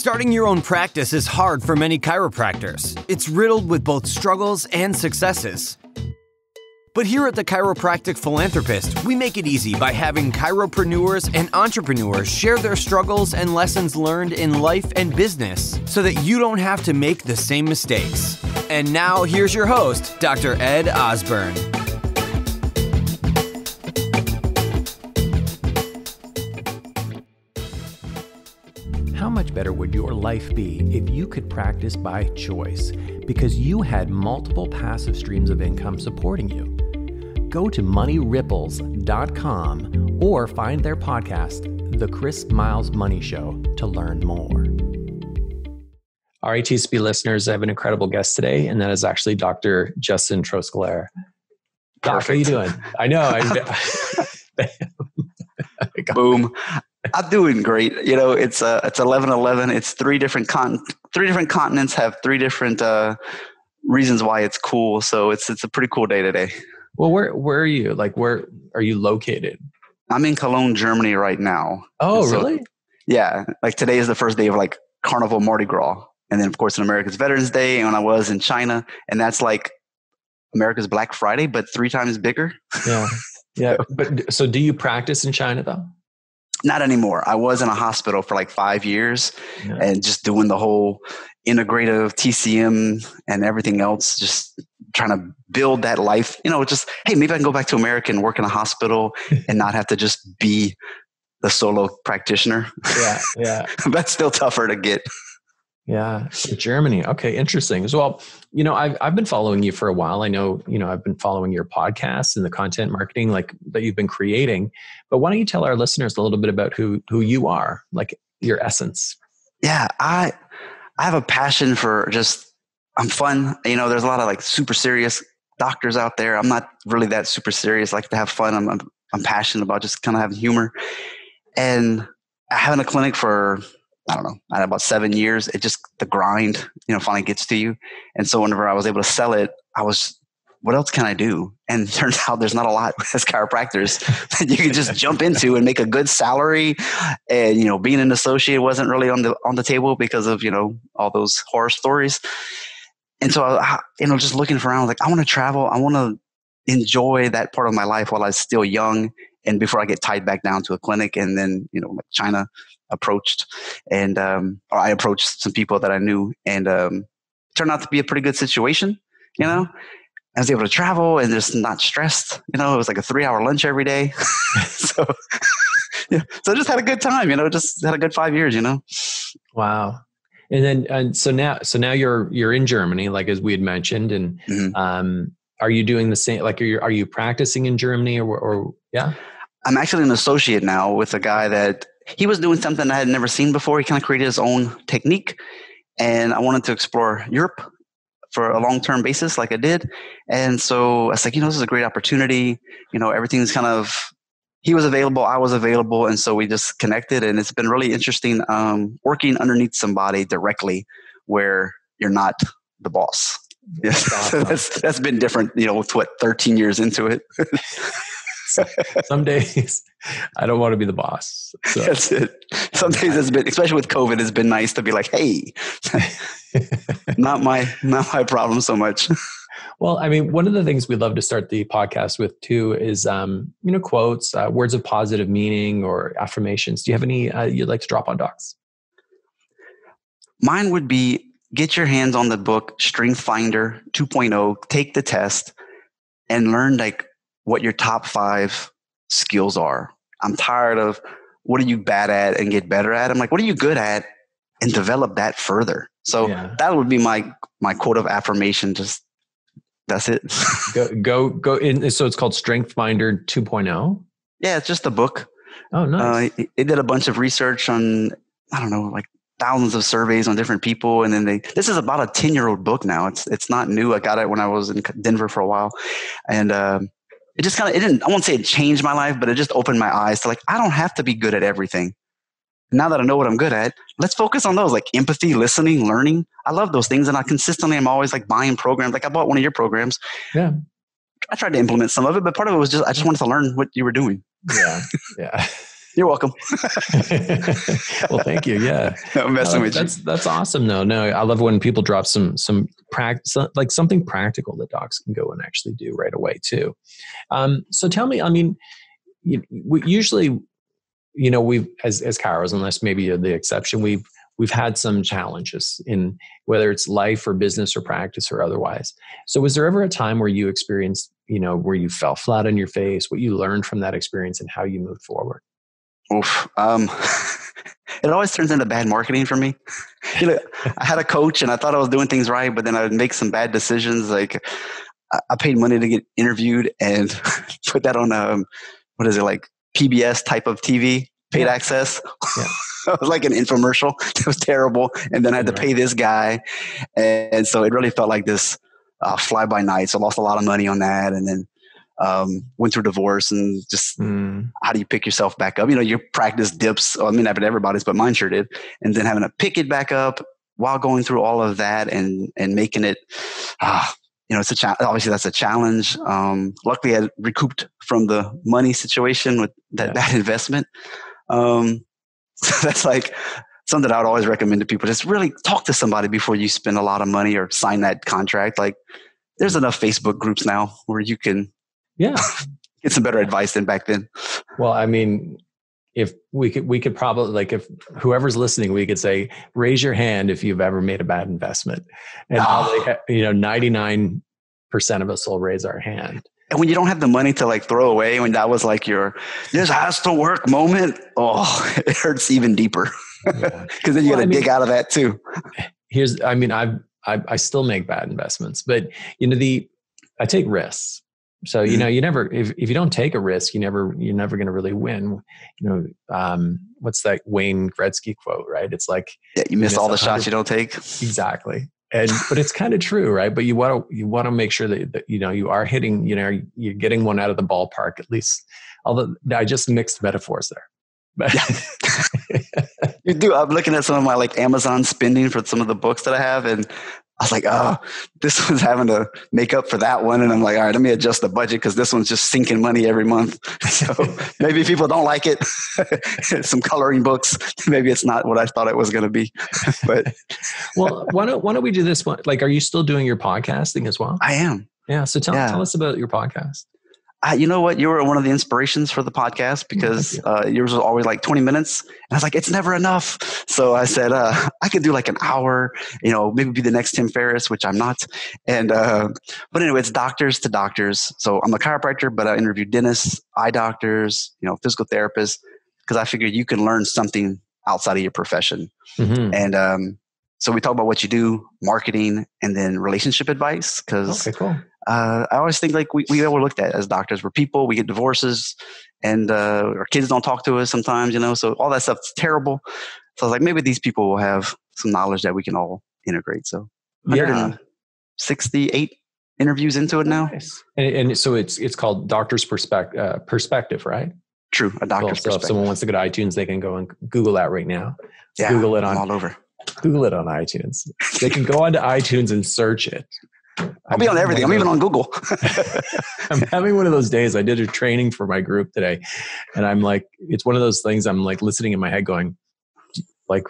Starting your own practice is hard for many chiropractors. It's riddled with both struggles and successes. But here at the Chiropractic Philanthropist, we make it easy by having chiropreneurs and entrepreneurs share their struggles and lessons learned in life and business so that you don't have to make the same mistakes. And now here's your host, Dr. Ed Osborne. How much better would your life be if you could practice by choice because you had multiple passive streams of income supporting you? Go to moneyripples.com or find their podcast, The Chris Miles Money Show, to learn more. All right, TSP listeners, I have an incredible guest today, and that is actually Dr. Justin Trosclair. Doc, how are you doing? I know. Boom. I'm doing great. You know, it's 11/11. It's three different continents have three different reasons why it's cool. So it's a pretty cool day today. Well, where are you? Like, where are you located? I'm in Cologne, Germany right now. Oh, so, really? Yeah. Like today is the first day of like Carnival Mardi Gras. And then of course in America it's Veterans Day. And when I was in China, and that's like America's Black Friday, but 3 times bigger. Yeah. Yeah. But so do you practice in China though? Not anymore. I was in a hospital for like 5 years and just doing the whole integrative TCM and everything else, just trying to build that life, you know, just, hey, maybe I can go back to America and work in a hospital and not have to just be the solo practitioner. Yeah. Yeah. That's still tougher to get. Yeah. Germany. Okay. Interesting. So, well, you know, I've been following you for a while. I know, you know, I've been following your podcast and the content marketing like that you've been creating, but why don't you tell our listeners a little bit about who you are, like your essence? Yeah. I have a passion for I'm fun. You know, there's a lot of like super serious doctors out there. I'm not really that super serious. I like to have fun. I'm passionate about just kind of having humor, and having a clinic for, I don't know, I had about 7 years. It just, the grind, you know, finally gets to you. And so whenever I was able to sell it, what else can I do? And it turns out there's not a lot as chiropractors that you can just jump into and make a good salary. And, you know, being an associate wasn't really on the table because of, you know, all those horror stories. And so, you know, just looking around, like, I want to travel. I want to enjoy that part of my life while I was still young and before I get tied back down to a clinic. And then, you know, like China approached, and I approached some people that I knew, and turned out to be a pretty good situation. You know, I was able to travel and just not stressed. You know, it was like a 3-hour lunch every day. So yeah, so I just had a good time. You know, just had a good 5 years. You know. Wow. And so now you're in Germany, like as we had mentioned, and are you doing the same? Like, are you practicing in Germany or yeah? I'm actually an associate now with a guy that he was doing something I had never seen before. He kind of created his own technique, and I wanted to explore Europe for a long-term basis like I did. And so I was like, you know, this is a great opportunity. You know, everything's kind of, he was available, I was available. And so we just connected, and it's been really interesting working underneath somebody directly where you're not the boss. Yes. Awesome. That's been different, you know, 13 years into it. Some days I don't want to be the boss. So. That's it. Some days it's been, especially with COVID, it's been nice to be like, hey, not my problem so much. Well, I mean, one of the things we love to start the podcast with too is, you know, quotes, words of positive meaning or affirmations. Do you have any you'd like to drop on docs? Mine would be, get your hands on the book, Strength Finder 2.0, take the test and learn like what your top 5 skills are. I'm tired of what are you bad at and get better at. I'm like, what are you good at and develop that further. So that would be my quote of affirmation. Just that's it. go in. So it's called Strength Finder 2.0. Yeah, it's just a book. Oh, nice. It did a bunch of research on, I don't know, like thousands of surveys on different people. And then this is about a 10-year-old book now. It's not new. I got it when I was in Denver for a while. And, it just kind of, I won't say it changed my life, but it just opened my eyes to like, I don't have to be good at everything. Now that I know what I'm good at, let's focus on those, like empathy, listening, learning. I love those things. And I'm always like buying programs. Like I bought one of your programs. Yeah. I tried to implement some of it, but part of it was I just wanted to learn what you were doing. Yeah. Yeah. You're welcome. Well, thank you. Yeah. I'm messing with you. That's awesome. No, I love when people drop some like something practical that docs can go and actually do right away too. So tell me, I mean, we usually, we've as chiros, unless maybe you're the exception, we've had some challenges in whether it's life or business or practice or otherwise. So was there ever a time where you experienced, where you fell flat on your face, what you learned from that experience and how you moved forward? Oof. It always turns into bad marketing for me. I had a coach and I thought I was doing things right, but then I would make some bad decisions. Like I paid money to get interviewed and put that on what is it, like PBS type of TV, paid access. Yeah. It was like an infomercial. It was terrible. And then I had to pay this guy. And so it really felt like this fly by night. So I lost a lot of money on that. And then went through divorce and just how do you pick yourself back up? Your practice dips. I mean, not everybody's, but mine sure did. And then having to pick it back up while going through all of that and making it, it's a challenge. Obviously that's a challenge. Luckily I recouped from the money situation with that bad investment. So that's like something that I would always recommend to people. Just really talk to somebody before you spend a lot of money or sign that contract. Like there's enough Facebook groups now where you can get some better advice than back then. Well, I mean, if we could probably, like, if whoever's listening, we could say, raise your hand if you've ever made a bad investment. And probably, 99% of us will raise our hand. And when you don't have the money to like throw away, when that was like your, this has to work moment, it hurts even deeper. Because then you got to dig out of that too. I still make bad investments, but I take risks. So, you never, if you don't take a risk, you're never going to really win. What's that Wayne Gretzky quote, right? It's like, you miss all the shots you don't take. Exactly. But it's kind of true, right? But you want to make sure that you are hitting, you're getting one out of the ballpark at least. Although I just mixed metaphors there. But You do. I'm looking at some of my like Amazon spending for some of the books that I have, and I was like, this one's having to make up for that one. And I'm like, all right, let me adjust the budget because this one's just sinking money every month. So maybe people don't like it. Some coloring books. Maybe it's not what I thought it was going to be. But well, why don't we do this one? Like, are you still doing your podcasting as well? I am. Yeah. So tell us about your podcast. You know what? You were one of the inspirations for the podcast because yours was always like 20 minutes. And I was like, it's never enough. So I said, I could do like an hour, maybe be the next Tim Ferriss, which I'm not. And, but anyway, it's doctors to doctors. So I'm a chiropractor, but I interview dentists, eye doctors, physical therapists, because I figured you can learn something outside of your profession. Mm-hmm. And, so we talk about what you do, marketing, and then relationship advice. Because cool. I always think like we overlook that as doctors. We're people. We get divorces, and our kids don't talk to us sometimes. So all that stuff's terrible. So I was like, maybe these people will have some knowledge that we can all integrate. So 168 interviews into it now. Nice. And so it's called Doctor's Perspective, right? True, a doctor's perspective. So if someone wants to go to iTunes, they can go and Google that right now. Yeah, Google it all over. Google it on iTunes. They can go onto iTunes and search it. I'll be on everything. I'm even on Google. I'm having one of those days. I did a training for my group today, and I'm like, it's one of those things. I'm like listening in my head, going, like,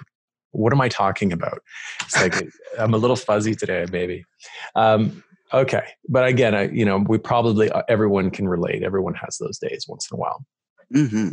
what am I talking about? It's like I'm a little fuzzy today, baby. Okay, but again, we probably everyone can relate. Everyone has those days once in a while. Mm-hmm.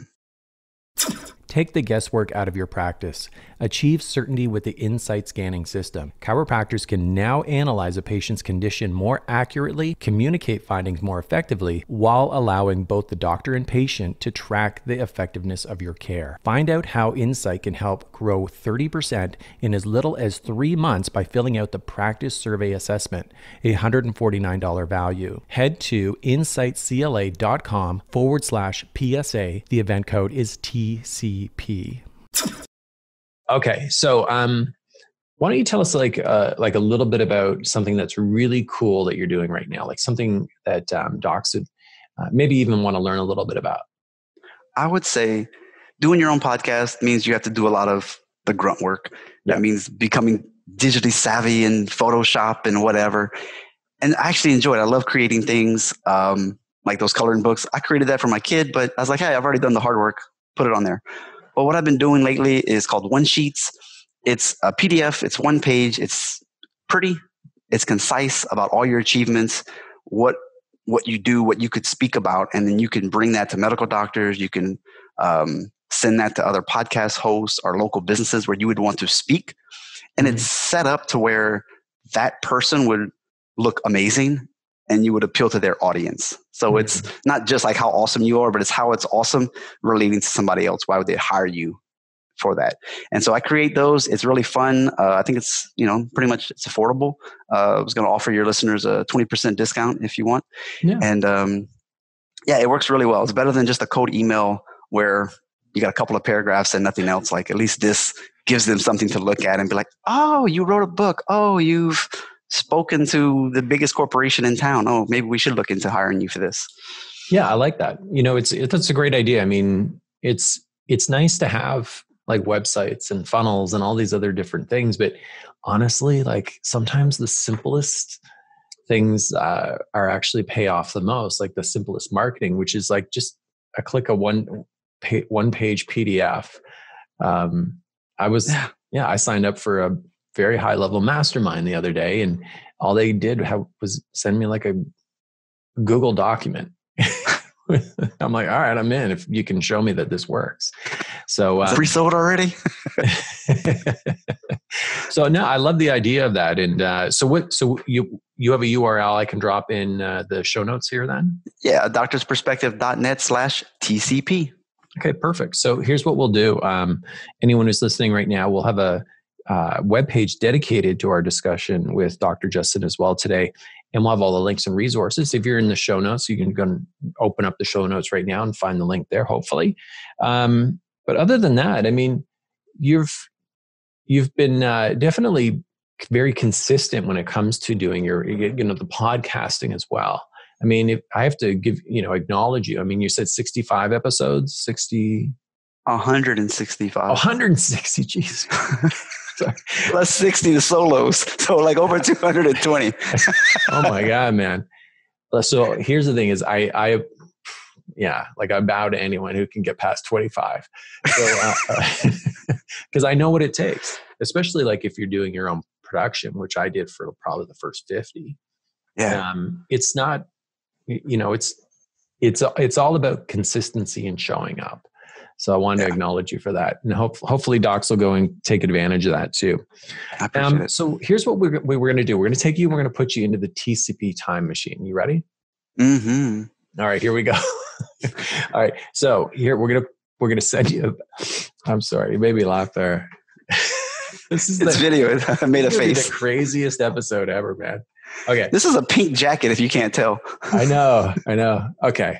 Take the guesswork out of your practice. Achieve certainty with the Insight scanning system. Chiropractors can now analyze a patient's condition more accurately, communicate findings more effectively, while allowing both the doctor and patient to track the effectiveness of your care. Find out how Insight can help grow 30% in as little as 3 months by filling out the practice survey assessment, a $149 value. Head to insightcla.com/PSA. The event code is TCP. Okay, so why don't you tell us like a little bit about something that's really cool that you're doing right now, like something that docs would maybe even want to learn a little bit about? I would say doing your own podcast means you have to do a lot of the grunt work. That means becoming digitally savvy in Photoshop and whatever. And I actually enjoy it. I love creating things like those coloring books. I created that for my kid, but I was like, hey, I've already done the hard work. put it on there. But what I've been doing lately is called One Sheets. It's a PDF. It's one page. It's pretty. It's concise about all your achievements, what you do, what you could speak about, and then you can bring that to medical doctors. You can send that to other podcast hosts or local businesses where you would want to speak. And it's set up to where that person would look amazing and you would appeal to their audience. So it's not just like how awesome you are, but it's how it's awesome relating to somebody else. Why would they hire you for that? And so I create those. It's really fun. I think it's, pretty much it's affordable. I was going to offer your listeners a 20% discount if you want. Yeah. And it works really well. It's better than just a cold email where you got a couple of paragraphs and nothing else. Like at least this gives them something to look at and be like, oh, you wrote a book. Oh, you've spoken to the biggest corporation in town. Oh, maybe we should look into hiring you for this. Yeah, I like that. That's a great idea. I mean, it's nice to have like websites and funnels and all these other different things. But honestly, like sometimes the simplest things are actually pay off the most, like the simplest marketing, which is like just a click of one page PDF. I signed up for a very high level mastermind the other day, and all they did was send me like a Google document. I'm like, all right, I'm in if you can show me that this works. So pre-sold already. So no, I love the idea of that. And so you have a URL I can drop in the show notes here then? Yeah, doctorsperspective.net/TCP. Okay, perfect. So here's what we'll do. Anyone who's listening right now, we'll have a webpage dedicated to our discussion with Dr. Justin as well today. And we'll have all the links and resources. If you're in the show notes, you can go and open up the show notes right now and find the link there, hopefully. But other than that, I mean, you've been definitely very consistent when it comes to doing your, the podcasting as well. I mean, if I have to acknowledge you. I mean, you said 65 episodes, 60... 165. 160, geez. Plus 60 to solos. So like over 220. Oh my God, man. So here's the thing is I bow to anyone who can get past 25. So, because I know what it takes, especially like if you're doing your own production, which I did for probably the first 50. Yeah. It's not, it's all about consistency and showing up. So I wanted to acknowledge you for that. And hopefully docs will go and take advantage of that too. I appreciate it. So here's what we're going to do. We're going to take you and we're going to put you into the TCP time machine. You ready? Mm-hmm. All right, here we go. All right. So here we're going to send you, I'm sorry, you made me laugh there. This video. I made a face. The craziest episode ever, man. Okay. This is a pink jacket if you can't tell. I know. Okay.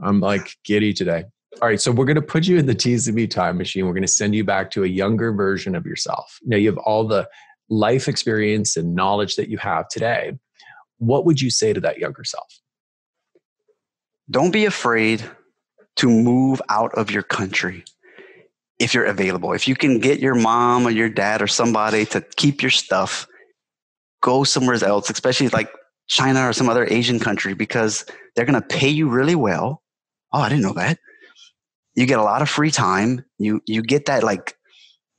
I'm like giddy today. All right, so we're going to put you in the TCP time machine. We're going to send you back to a younger version of yourself. Now, you have all the life experience and knowledge that you have today. What would you say to that younger self? Don't be afraid to move out of your country if you're available. If you can get your mom or your dad or somebody to keep your stuff, go somewhere else, especially like China or some other Asian country, because they're going to pay you really well. Oh, I didn't know that. You get a lot of free time. You get that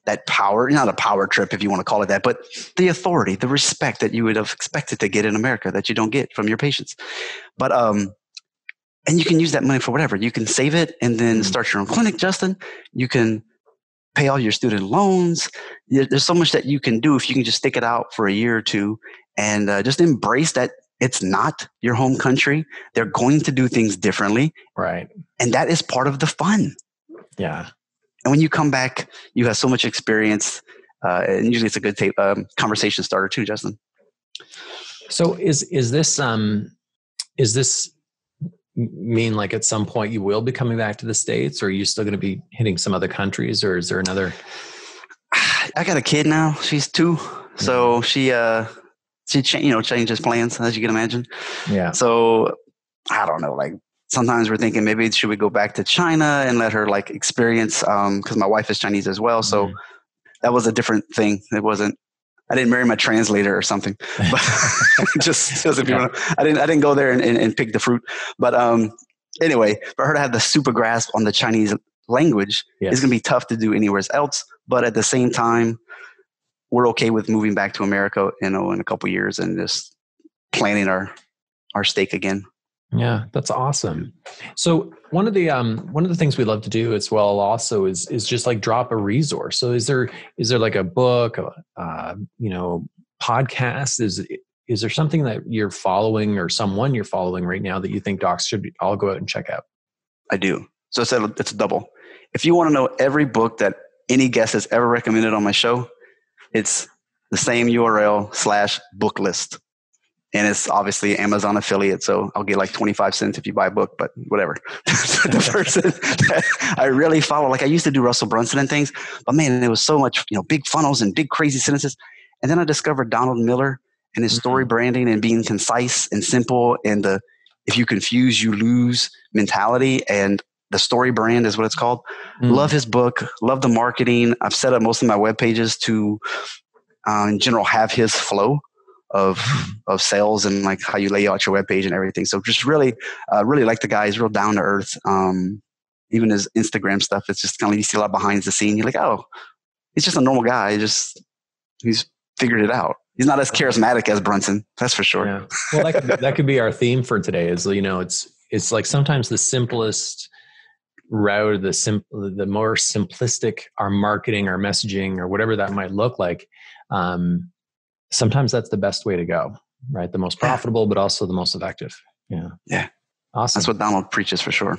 that power, not a power trip if you want to call it that, but the authority, the respect that you would have expected to get in America that you don't get from your patients. But and you can use that money for whatever. You can save it and then start your own clinic, Justin. You can pay all your student loans. There's so much that you can do if you can just stick it out for a year or two and just embrace that. It's not your home country. They're going to do things differently. Right. And that is part of the fun. Yeah. And when you come back, you have so much experience. And usually it's a good conversation starter too, Justin. So is this mean like at some point you will be coming back to the States, or are you still going to be hitting some other countries, or is there another? I got a kid now. She's 2. So she changes plans, as you can imagine. Yeah. So I don't know, like sometimes we're thinking maybe should we go back to China and let her like experience, because my wife is Chinese as well. So that was a different thing. I didn't marry my translator or something, but just if you want, I didn't go there and pick the fruit. But anyway, for her to have the super grasp on the Chinese language Yes. is going to be tough to do anywhere else. But at the same time, we're okay with moving back to America, in a couple of years and just planting our stake again. Yeah, that's awesome. So one of the things we love to do as well also is just like drop a resource. So is there like a book, podcast? Is there something that you're following or someone you're following right now that you think docs should all go out and check out? I do. So it's a double. If you want to know every book that any guest has ever recommended on my show, it's the same URL/book list. And it's obviously Amazon affiliate, so I'll get like 25 cents if you buy a book, but whatever. The person that I really follow, like I used to do Russell Brunson and things, but man, there was so much, big funnels and big crazy sentences. And then I discovered Donald Miller and his story branding and being concise and simple, and the if you confuse, you lose mentality, and the story brand is what it's called. Love his book, love the marketing. I've set up most of my web pages to, in general, have his flow of sales and like how you lay out your webpage and everything. So just really like the guy. He's real down to earth. Even his Instagram stuff, it's just kind of, you see a lot behind the scene. You're like, oh, he's just a normal guy. He's figured it out. He's not as charismatic as Brunson. That's for sure. Yeah. Well, that could be our theme for today is, it's like sometimes the simplest route, the more simplistic our marketing, our messaging, or whatever that might look like. Sometimes that's the best way to go, right? The most profitable, but also the most effective. Yeah. Yeah. Awesome. That's what Donald preaches for sure.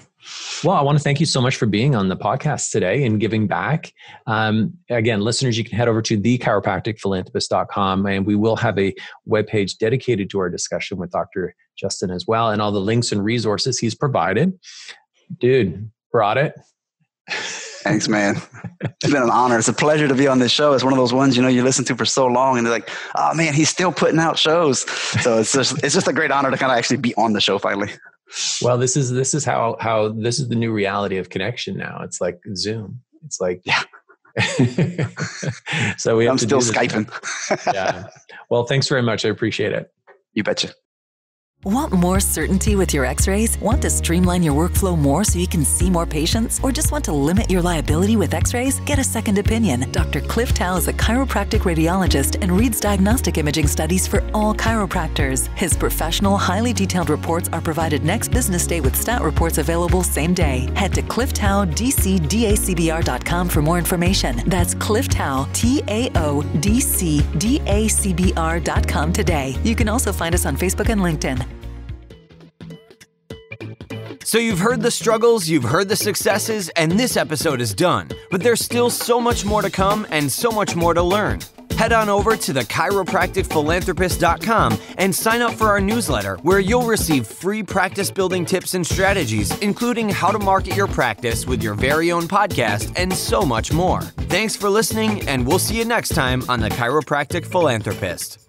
Well, I want to thank you so much for being on the podcast today and giving back. Again, listeners, you can head over to thechiropracticphilanthropist.com, and we will have a webpage dedicated to our discussion with Dr. Justin as well, and all the links and resources he's provided. Dude, brought it. Thanks, man. It's been an honor. It's a pleasure to be on this show. It's one of those ones, you listen to for so long and they're like, oh man, he's still putting out shows. So it's just a great honor to kind of actually be on the show finally. Well, this is how this is the new reality of connection now. It's like Zoom. It's like, yeah. So I'm still Skyping. Yeah. Well, thanks very much. I appreciate it. You betcha. Want more certainty with your x-rays? Want to streamline your workflow more so you can see more patients? Or just want to limit your liability with x-rays? Get a second opinion. Dr. Cliff Tao is a chiropractic radiologist and reads diagnostic imaging studies for all chiropractors. His professional, highly detailed reports are provided next business day with stat reports available same day. Head to clifftao.dcdacbr.com for more information. That's Cliff Tao, TAODCDACBR.com today. You can also find us on Facebook and LinkedIn. So you've heard the struggles, you've heard the successes, and this episode is done. But there's still so much more to come and so much more to learn. Head on over to thechiropracticphilanthropist.com and sign up for our newsletter, where you'll receive free practice building tips and strategies, including how to market your practice with your very own podcast and so much more. Thanks for listening, and we'll see you next time on The Chiropractic Philanthropist.